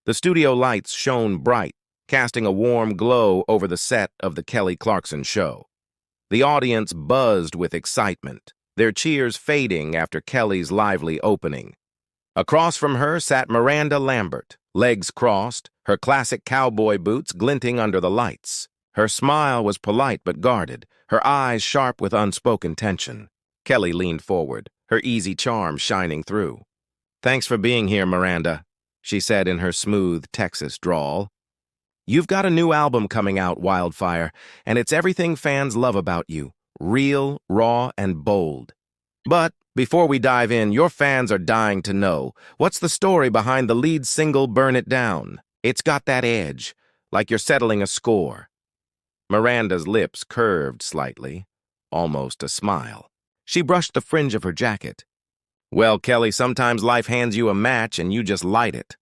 The studio lights shone bright, casting a warm glow over the set of the Kelly Clarkson show. The audience buzzed with excitement, their cheers fading after Kelly's lively opening. Across from her sat Miranda Lambert, legs crossed, her classic cowboy boots glinting under the lights. Her smile was polite but guarded, her eyes sharp with unspoken tension. Kelly leaned forward, her easy charm shining through. "Thanks for being here, Miranda," she said in her smooth Texas drawl. "You've got a new album coming out, Wildfire, and it's everything fans love about you, real, raw, and bold. But before we dive in, your fans are dying to know, what's the story behind the lead single, Burn It Down? It's got that edge, like you're settling a score." Miranda's lips curved slightly, almost a smile. She brushed the fringe of her jacket. "Well, Kelly, sometimes life hands you a match and you just light it.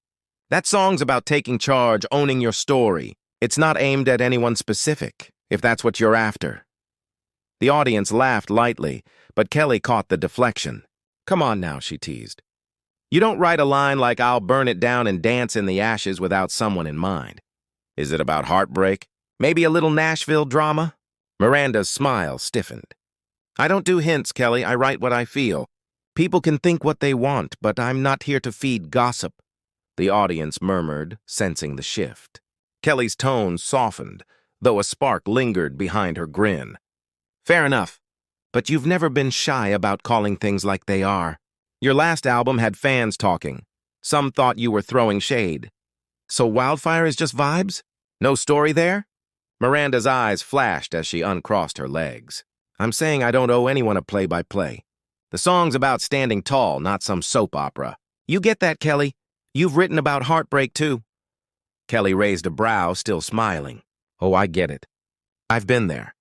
That song's about taking charge, owning your story. It's not aimed at anyone specific, if that's what you're after." The audience laughed lightly, but Kelly caught the deflection. "Come on now," she teased. "You don't write a line like 'I'll burn it down and dance in the ashes' without someone in mind. Is it about heartbreak? Maybe a little Nashville drama?" Miranda's smile stiffened. "I don't do hints, Kelly. I write what I feel. People can think what they want, but I'm not here to feed gossip." The audience murmured, sensing the shift. Kelly's tone softened, though a spark lingered behind her grin. "Fair enough, but you've never been shy about calling things like they are. Your last album had fans talking. Some thought you were throwing shade. So Wildfire is just vibes? No story there?" Miranda's eyes flashed as she uncrossed her legs. "I'm saying I don't owe anyone a play-by-play. The song's about standing tall, not some soap opera. You get that, Kelly? You've written about heartbreak, too." Kelly raised a brow, still smiling. "Oh, I get it. I've been there.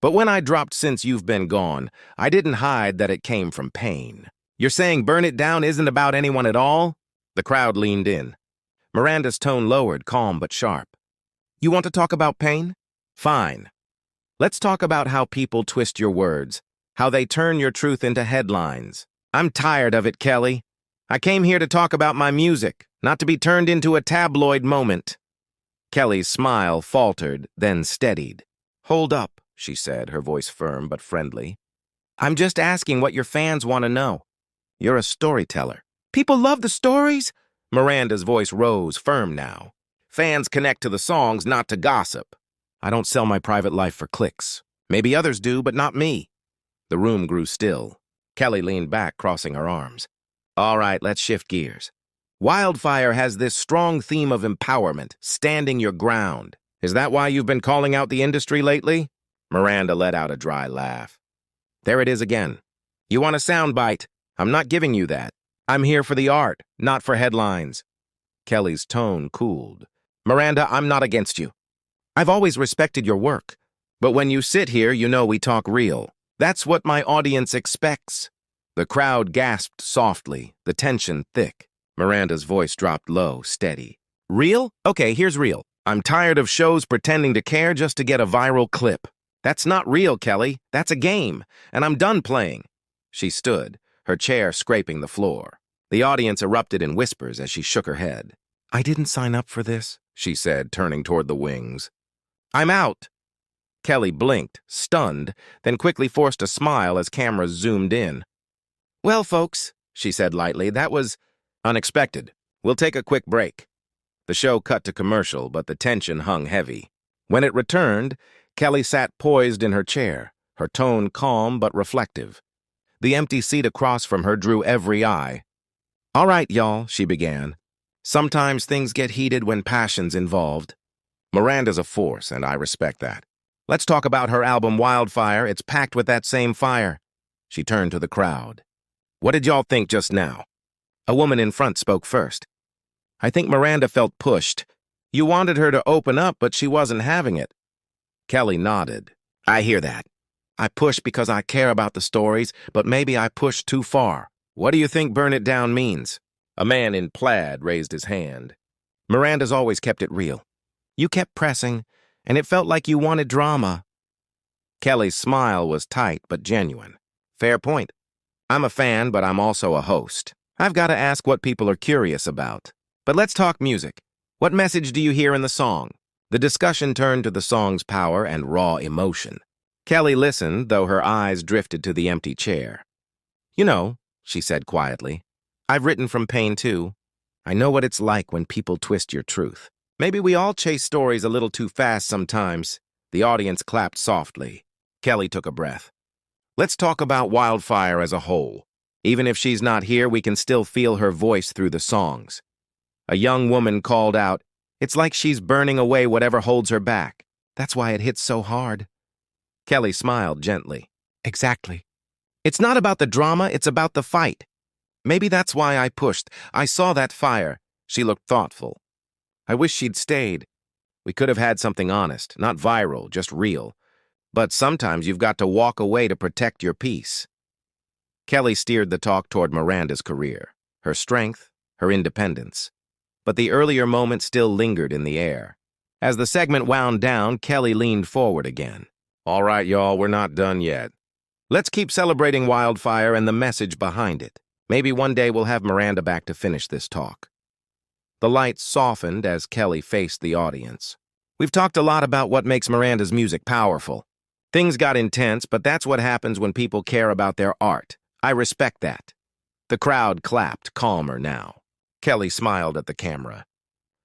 But when I dropped 'Since You've Been Gone,' I didn't hide that it came from pain. You're saying Burn It Down isn't about anyone at all?" The crowd leaned in. Miranda's tone lowered, calm but sharp. "You want to talk about pain? Fine. Let's talk about how people twist your words, how they turn your truth into headlines. I'm tired of it, Kelly. I came here to talk about my music, not to be turned into a tabloid moment." Kelly's smile faltered, then steadied. "Hold up," she said, her voice firm but friendly. "I'm just asking what your fans want to know. You're a storyteller. People love the stories?" Miranda's voice rose, firm now. "Fans connect to the songs, not to gossip. I don't sell my private life for clicks. Maybe others do, but not me." The room grew still. Kelly leaned back, crossing her arms. "All right, let's shift gears. Wildfire has this strong theme of empowerment, standing your ground. Is that why you've been calling out the industry lately?" Miranda let out a dry laugh. "There it is again. You want a soundbite? I'm not giving you that. I'm here for the art, not for headlines." Kelly's tone cooled. "Miranda, I'm not against you. I've always respected your work. But when you sit here, you know we talk real. That's what my audience expects." The crowd gasped softly, the tension thick. Miranda's voice dropped low, steady. "Real? Okay, here's real. I'm tired of shows pretending to care just to get a viral clip. That's not real, Kelly. That's a game, and I'm done playing." She stood, her chair scraping the floor. The audience erupted in whispers as she shook her head. "I didn't sign up for this," she said, turning toward the wings. "I'm out." Kelly blinked, stunned, then quickly forced a smile as cameras zoomed in. "Well, folks," she said lightly, "that was unexpected. We'll take a quick break." The show cut to commercial, but the tension hung heavy. When it returned, Kelly sat poised in her chair, her tone calm but reflective. The empty seat across from her drew every eye. "All right, y'all," she began. "Sometimes things get heated when passion's involved. Miranda's a force, and I respect that. Let's talk about her album Wildfire. It's packed with that same fire." She turned to the crowd. "What did y'all think just now?" A woman in front spoke first. "I think Miranda felt pushed. You wanted her to open up, but she wasn't having it." Kelly nodded. "I hear that. I push because I care about the stories, but maybe I pushed too far. What do you think Burn It Down means?" A man in plaid raised his hand. "Miranda's always kept it real. You kept pressing, and it felt like you wanted drama." Kelly's smile was tight but genuine. "Fair point. I'm a fan, but I'm also a host. I've got to ask what people are curious about. But let's talk music. What message do you hear in the song? The discussion turned to the song's power and raw emotion. Kelly listened, though her eyes drifted to the empty chair. You know, she said quietly, I've written from pain too. I know what it's like when people twist your truth. Maybe we all chase stories a little too fast sometimes. The audience clapped softly. Kelly took a breath. Let's talk about Wildfire as a whole. Even if she's not here, we can still feel her voice through the songs. A young woman called out, it's like she's burning away whatever holds her back. That's why it hits so hard. Kelly smiled gently. Exactly. It's not about the drama, it's about the fight. Maybe that's why I pushed. I saw that fire. She looked thoughtful. I wish she'd stayed. We could have had something honest, not viral, just real. But sometimes you've got to walk away to protect your peace. Kelly steered the talk toward Miranda's career, her strength, her independence. But the earlier moment still lingered in the air. As the segment wound down, Kelly leaned forward again. All right, y'all, we're not done yet. Let's keep celebrating Wildfire and the message behind it. Maybe one day we'll have Miranda back to finish this talk. The lights softened as Kelly faced the audience. We've talked a lot about what makes Miranda's music powerful. Things got intense, but that's what happens when people care about their art. I respect that. The crowd clapped, calmer now. Kelly smiled at the camera.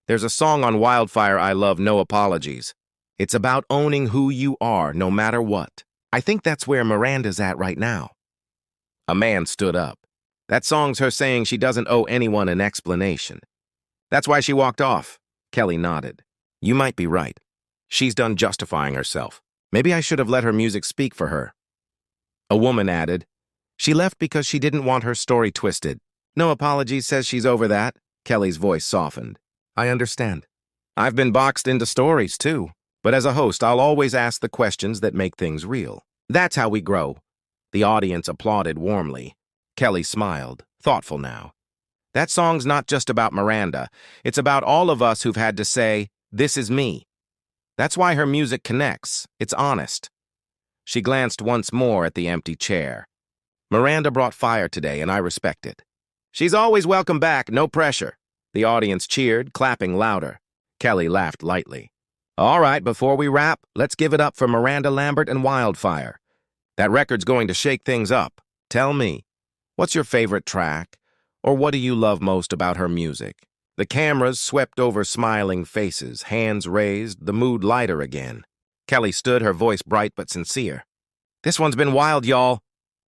There's a song on Wildfire I love, No Apologies. It's about owning who you are, no matter what. I think that's where Miranda's at right now. A man stood up. That song's her saying she doesn't owe anyone an explanation. That's why she walked off. Kelly nodded. You might be right. She's done justifying herself. Maybe I should have let her music speak for her. A woman added, she left because she didn't want her story twisted. No Apologies says she's over that. Kelly's voice softened. I understand. I've been boxed into stories too. But as a host, I'll always ask the questions that make things real. That's how we grow. The audience applauded warmly. Kelly smiled, thoughtful now. That song's not just about Miranda. It's about all of us who've had to say, this is me. That's why her music connects. It's honest. She glanced once more at the empty chair. Miranda brought fire today, and I respect it. She's always welcome back, no pressure. The audience cheered, clapping louder. Kelly laughed lightly. All right, before we wrap, let's give it up for Miranda Lambert and Wildfire. That record's going to shake things up. Tell me, what's your favorite track? Or what do you love most about her music? The cameras swept over smiling faces, hands raised, the mood lighter again. Kelly stood, her voice bright but sincere. This one's been wild, y'all.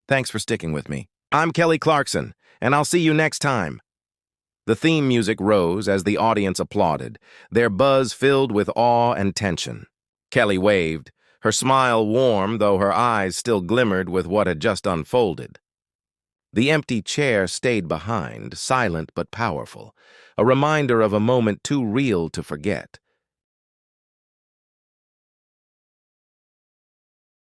Thanks for sticking with me. I'm Kelly Clarkson, and I'll see you next time. The theme music rose as the audience applauded, their buzz filled with awe and tension. Kelly waved, her smile warm, though her eyes still glimmered with what had just unfolded. The empty chair stayed behind, silent but powerful, a reminder of a moment too real to forget.